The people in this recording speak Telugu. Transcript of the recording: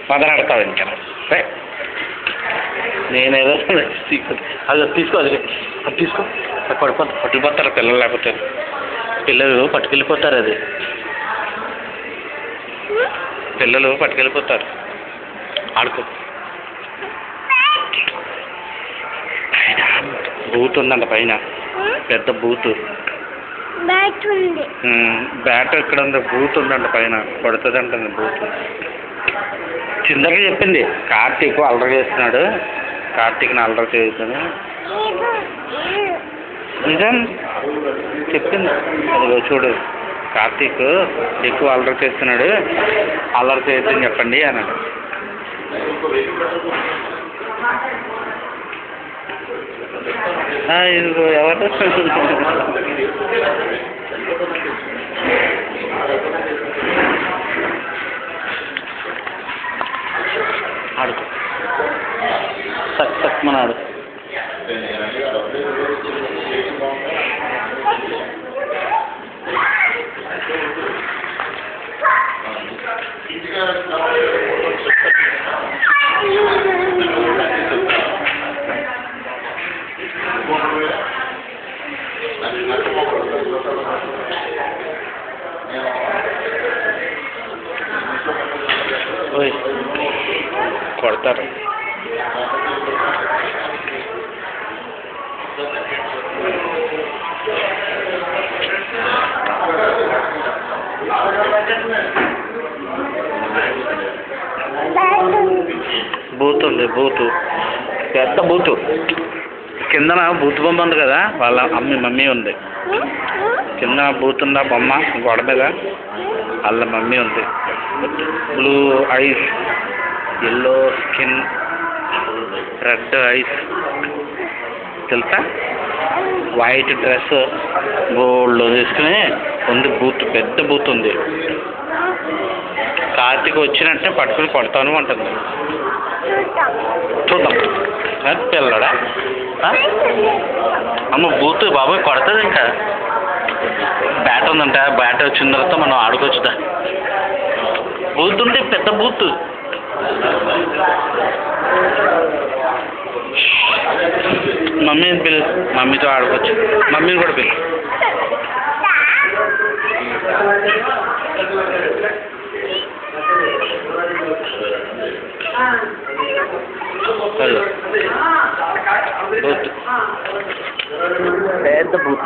మొదలెడతావు ఇంకా నేనేదో అది తీసుకో అది తీసుకో పట్టుకుపోతారు పిల్లలు, లేకపోతే పిల్లలు పట్టుకెళ్ళిపోతారు, అది పిల్లలు పట్టుకెళ్ళిపోతారు. ఆడుకో. పైన బూత్ ఉందంట, పైన పెద్ద బూత్. బ్యాట్ ఎక్కడ ఉంది? బూత్ ఉందంట పైన, పడుతుంది అంటుంది బూత్. చిందకి చెప్పింది కార్తీక్ అల్లరి చేస్తున్నాడు, కార్తీక్ని అల్లరి చేస్తాను నిజం చెప్పింది. చూడు కార్తీక్ ఎక్కువ అల్లరి చేస్తున్నాడు, అల్లరి చేయొద్దని చెప్పండి అన్నాడు. ఇది ఎవరు ఆడుకో మన ఆడు. కొడతారు. బూత్ ఉంది, బూత్ పెద్ద బూత్. కిందన బూత్ బొమ్మ ఉంది కదా, వాళ్ళ మమ్మీ ఉంది కింద. బూత్ ఉందా బొమ్మ గోడ మీద, వాళ్ళ మమ్మీ ఉంది. Blue ice, yellow skin, red ice తెలుసా, వైట్ డ్రెస్, గోల్డ్ తీసుకుని ఉంది. బూత్ పెద్ద బూత్ ఉంది. కార్తీక్ వచ్చినట్టే పట్టుకుని కొడతాను అంటుంది. చూద్దాం పిల్లడా. అమ్మ బూత్ బాబాయ్ కొడుతుంది. ఇంకా బ్యాట్ ఉందంట, బ్యాట్ వచ్చిన తర్వాత మనం ఆడుకోవచ్చుదా. బూత్ ఉంటే పెద్ద బూత్. మమ్మీని పిలు, మమ్మీతో ఆడుకోవచ్చు. మమ్మీని కూడా పిలు. బూత్ పెద్ద బూత్.